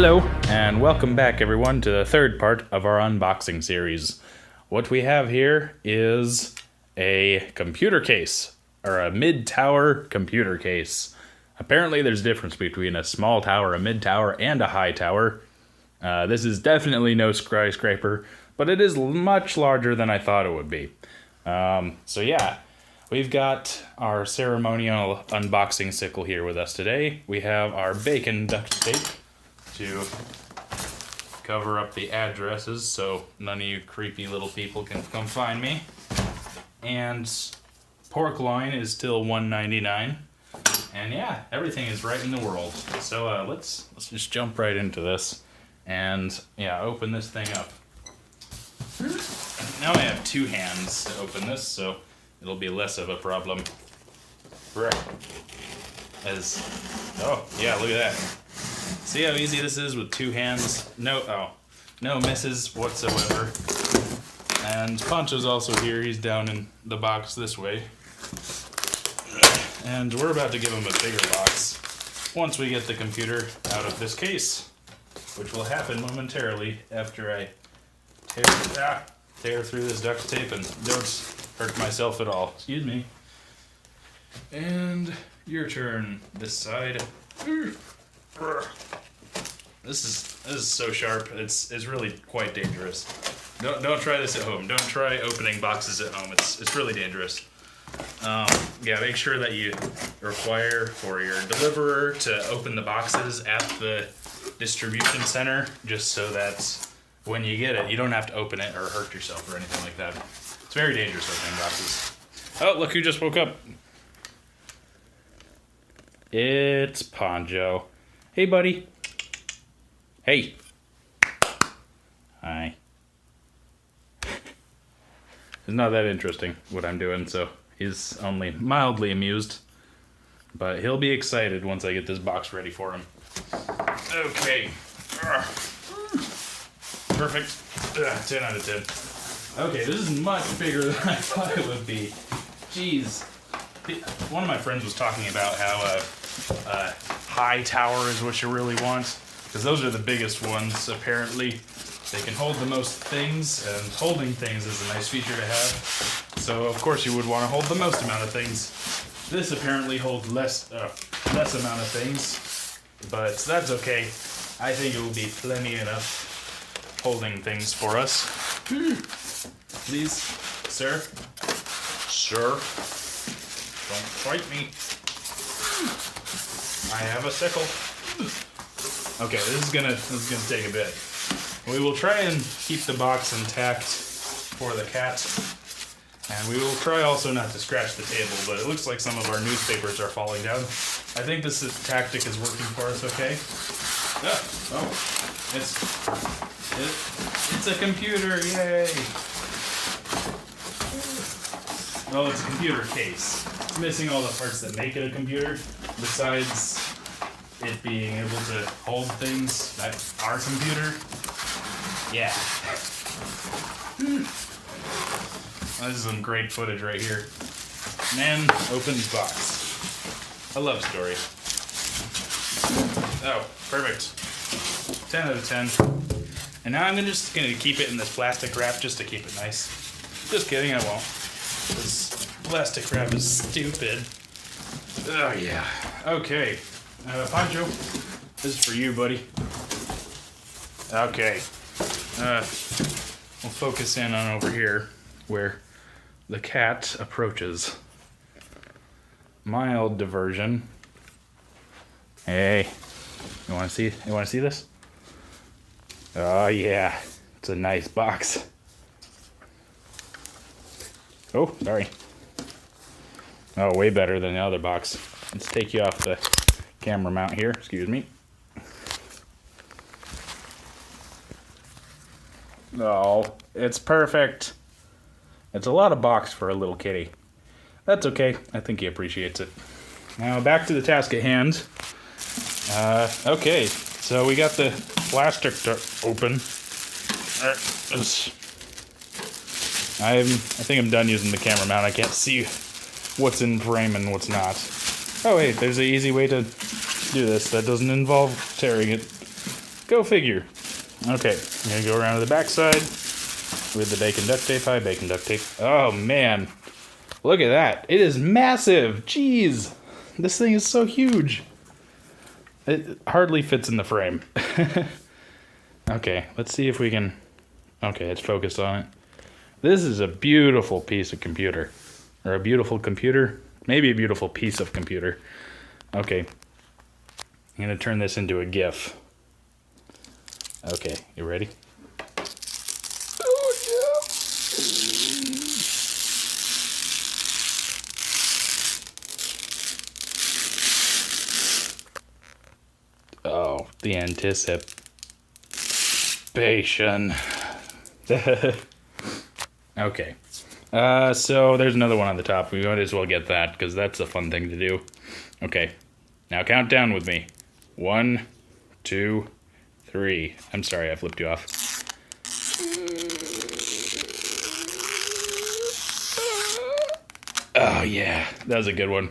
Hello, and welcome back everyone to the third part of our unboxing series. What we have here is a computer case, or a mid-tower computer case. Apparently there's a difference between a small tower, a mid-tower, and a high tower. This is definitely no skyscraper, but it is much larger than I thought it would be. So yeah, we've got our ceremonial unboxing sickle here with us today. We have our bacon duct tape to cover up the addresses so none of you creepy little people can come find me. And pork loin is still $1.99. And yeah, everything is right in the world. So let's just jump right into this and yeah, open this thing up. Now I have two hands to open this, so it'll be less of a problem. Oh yeah, look at that. See how easy this is with two hands? No misses whatsoever. And Pancho's also here. He's down in the box this way. And we're about to give him a bigger box once we get the computer out of this case, which will happen momentarily after I tear through this duct tape and don't hurt myself at all. Excuse me. And your turn. This side. This is so sharp. It's really quite dangerous. Don't try this at home. Don't try opening boxes at home. It's really dangerous. Yeah, make sure that you require for your deliverer to open the boxes at the distribution center, just so that when you get it, you don't have to open it or hurt yourself or anything like that. It's very dangerous opening boxes. Oh, look who just woke up. It's Pancho. Hey, buddy. Hey. Hi. It's not that interesting what I'm doing, so he's only mildly amused. But he'll be excited once I get this box ready for him. Okay. Perfect. 10 out of 10. Okay, this is much bigger than I thought it would be. Jeez. One of my friends was talking about how high tower is what you really want, because those are the biggest ones, apparently. They can hold the most things, and holding things is a nice feature to have. So, of course, you would want to hold the most amount of things. This apparently holds less amount of things, but that's okay. I think it will be plenty enough holding things for us. Please, sir. Sir. Don't fight me. I have a sickle. Okay, this is gonna take a bit. We will try and keep the box intact for the cat, and we will try also not to scratch the table, but it looks like some of our newspapers are falling down. I think this tactic is working for us okay. It's a computer, yay! Well, it's a computer case. It's missing all the parts that make it a computer, besides it being able to hold things that are computer. Yeah. This is some great footage right here. Man opens box. A love story. Oh, perfect. 10 out of 10. And now I'm just gonna keep it in this plastic wrap just to keep it nice. Just kidding, I won't. This plastic wrap is stupid. Oh yeah. Okay. Pancho, this is for you, buddy. Okay. We'll focus in on over here where the cat approaches. Mild diversion. Hey, you want to see this? Oh yeah, it's a nice box. Oh, sorry. Oh, way better than the other box. Let's take you off the camera mount here. Excuse me. Oh, it's perfect. It's a lot of box for a little kitty. That's okay. I think he appreciates it. Now back to the task at hand. Okay, so we got the plastic to open. I think I'm done using the camera mount. I can't see what's in frame and what's not. Oh wait, there's an easy way to do this that doesn't involve tearing it. Go figure. Okay, I'm gonna go around to the back side with the bacon duct tape. Hi, bacon duct tape. Oh man, look at that. It is massive. Jeez, this thing is so huge. It hardly fits in the frame. Okay, let's see if we can... Okay, it's focused on it. This is a beautiful piece of computer. Or a beautiful computer. Maybe a beautiful piece of computer. Okay. I'm going to turn this into a GIF. Okay, you ready? Oh, yeah. Oh, the anticipation. Okay. So there's another one on the top. We might as well get that, because that's a fun thing to do. Okay. Now count down with me. 1, 2, 3. I'm sorry, I flipped you off. Oh, yeah. That was a good one.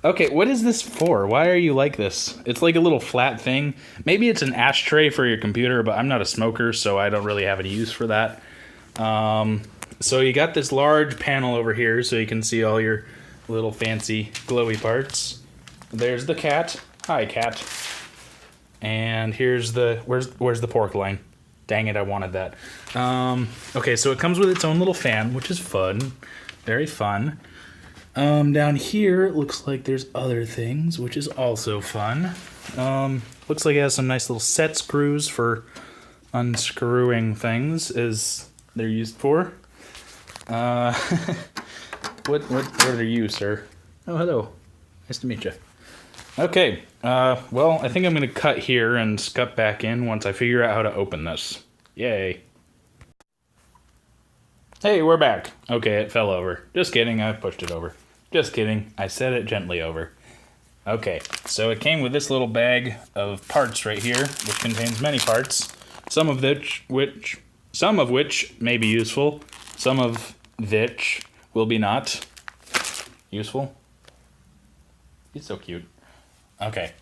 Okay, what is this for? Why are you like this? It's like a little flat thing. Maybe it's an ashtray for your computer, but I'm not a smoker, so I don't really have any use for that. So you got this large panel over here, so you can see all your little fancy glowy parts. There's the cat. Hi, cat. And here's the... Where's the pork line? Dang it, I wanted that. Okay, so it comes with its own little fan, which is fun. Very fun. Down here, it looks like there's other things, which is also fun. Looks like it has some nice little set screws for unscrewing things, as they're used for. What are you, sir? Oh, hello. Nice to meet you. Okay, well, I think I'm going to cut here and cut back in once I figure out how to open this. Yay. Hey, we're back. Okay, it fell over. Just kidding, I pushed it over. Just kidding, I set it gently over. Okay, so it came with this little bag of parts right here, which contains many parts, some of which may be useful, some of which will be not useful. He's so cute. Okay,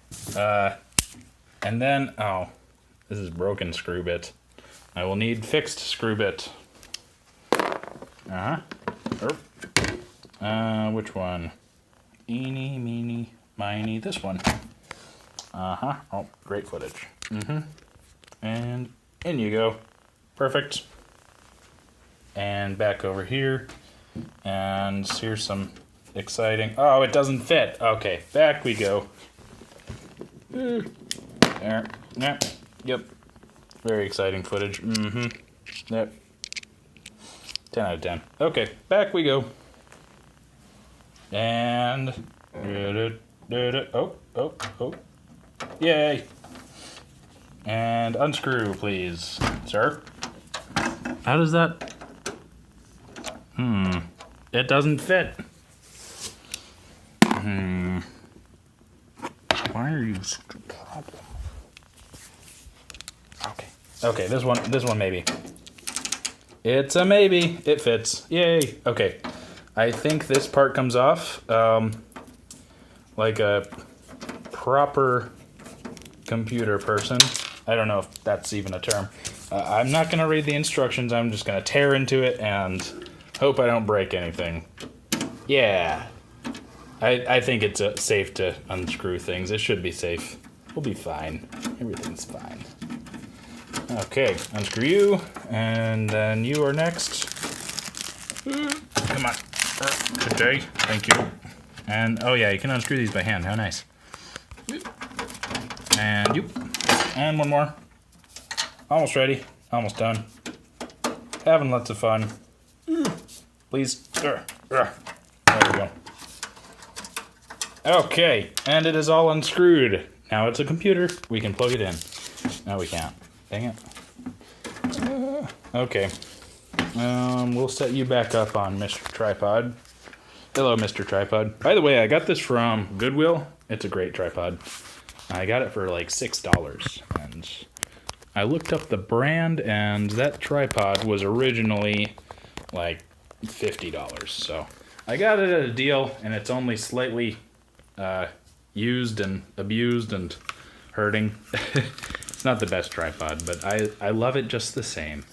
and then, oh, this is broken screw bit. I will need fixed screw bit. Which one? Eeny, meeny, miny, this one. Oh, great footage. And in you go. Perfect. And back over here. And here's some exciting... Oh, it doesn't fit. Okay, back we go. There. Yep. Very exciting footage. Yep. 10 out of 10. Okay, back we go. And... Oh. Yay. And unscrew, please, sir. How does that... It doesn't fit. Why are you... Okay, this one maybe. It's a maybe. It fits. Yay. Okay. I think this part comes off like a proper computer person. I don't know if that's even a term. I'm not going to read the instructions. I'm just going to tear into it and hope I don't break anything. Yeah. I think it's safe to unscrew things. It should be safe. We'll be fine. Everything's fine. Okay, unscrew you, and then you are next. Come on. Good day. Thank you. And, oh yeah, you can unscrew these by hand. How nice. And you. And one more. Almost ready. Almost done. Having lots of fun. Please. There we go. Okay, and it is all unscrewed. Now it's a computer. We can plug it in. No, we can't. Dang it. Okay. We'll set you back up on Mr. Tripod. Hello, Mr. Tripod. By the way, I got this from Goodwill. It's a great tripod. I got it for like $6. And I looked up the brand, and that tripod was originally like $50. So I got it at a deal, and it's only slightly used and abused and hurting. It's not the best tripod, but I love it just the same.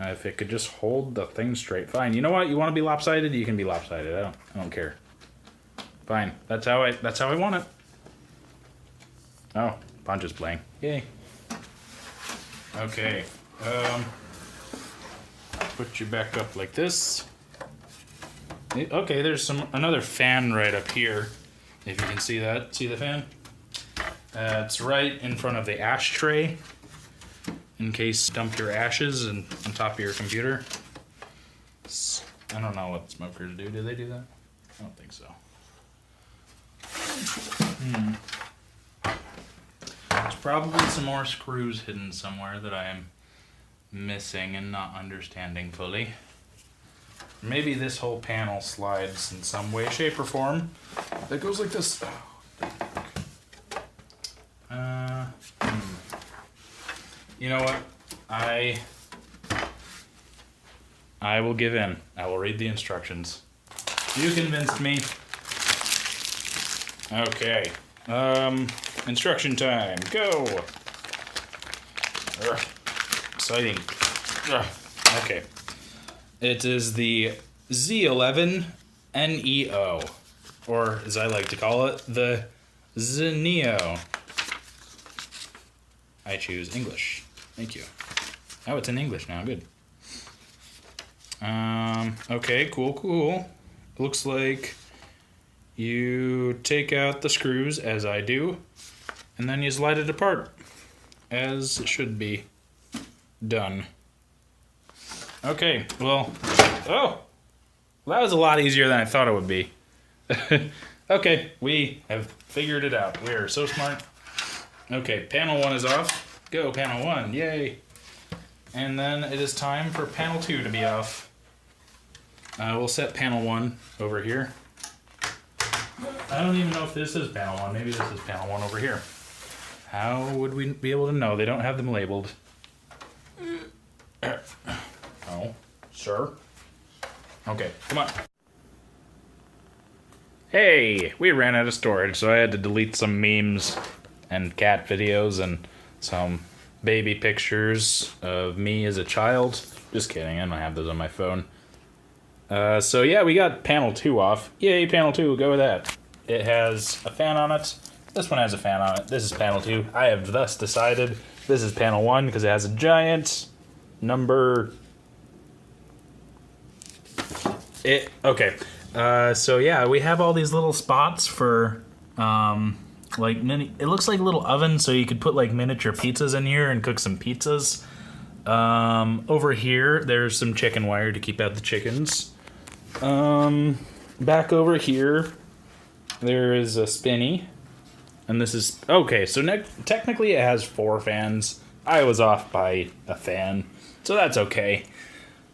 If it could just hold the thing straight, fine. You know what? You want to be lopsided? You can be lopsided. I don't care. Fine. That's how I want it. Oh, Pancho's playing. Yay. Okay. Put you back up like this. Okay, there's another fan right up here. If you can see that. See the fan? It's right in front of the ashtray. In case you dump your ashes on top of your computer. I don't know what smokers do. Do they do that? I don't think so. There's probably some more screws hidden somewhere that I am missing and not understanding fully. Maybe this whole panel slides in some way, shape, or form. That goes like this. You know what? I will give in. I will read the instructions. You convinced me. Okay. Instruction time. Go. Ugh. Exciting. Ugh. Okay. It is the Z11 NEO, or as I like to call it, the Z11 NEO. I choose English. Thank you. Oh, it's in English now. Good. Okay, cool. Looks like you take out the screws, as I do, and then you slide it apart, as it should be done. Okay, well, that was a lot easier than I thought it would be. Okay, we have figured it out. We are so smart. Okay, panel 1 is off. Go, panel 1, yay. And then it is time for panel 2 to be off. We'll set panel 1 over here. I don't even know if this is panel 1. Maybe this is panel 1 over here. How would we be able to know? They don't have them labeled. Oh, sir. Okay, come on. Hey, we ran out of storage, so I had to delete some memes and cat videos and some baby pictures of me as a child. Just kidding, I don't have those on my phone. So yeah, we got panel 2 off. Yay, panel 2, go with that. It has a fan on it. This one has a fan on it. This is panel 2. I have thus decided this is panel 1 because it has a giant number. Okay. So yeah, we have all these little spots for like mini. It looks like a little oven, so you could put like miniature pizzas in here and cook some pizzas. Over here, there's some chicken wire to keep out the chickens. Back over here, there is a spinny, and this is okay. So technically, it has 4 fans. I was off by a fan, so that's okay.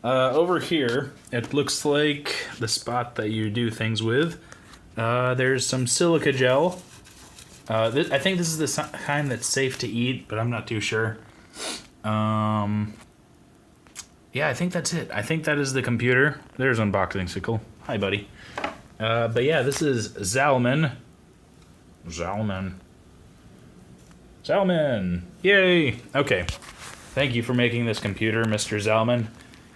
Over here, it looks like the spot that you do things with. There's some silica gel. I think this is the kind that's safe to eat, but I'm not too sure. Yeah, I think that's it. I think that is the computer. There's Unboxing Sickle. Hi, buddy. But yeah, this is Zalman. Zalman! Yay! Okay. Thank you for making this computer, Mr. Zalman.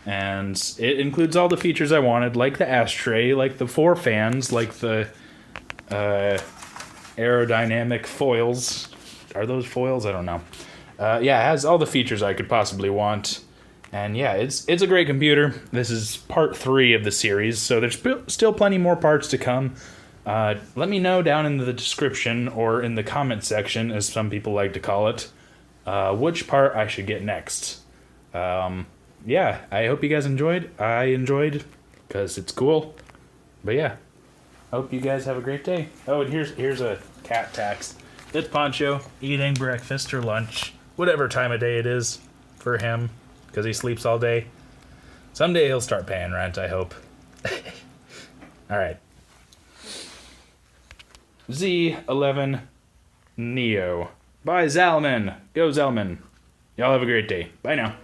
And it includes all the features I wanted, like the ashtray, like the 4 fans, like the aerodynamic foils. Are those foils? I don't know. Yeah, it has all the features I could possibly want. And yeah, it's a great computer. This is part 3 of the series, so there's still plenty more parts to come. Let me know down in the description or in the comment section, as some people like to call it, which part I should get next. Yeah, I hope you guys enjoyed. I enjoyed, because it's cool. But yeah, hope you guys have a great day. Oh, and here's a cat tax. It's Pancho eating breakfast or lunch, whatever time of day it is for him, because he sleeps all day. Someday he'll start paying rent, I hope. Alright. Z11 NEO by Zalman. Go Zalman. Y'all have a great day. Bye now.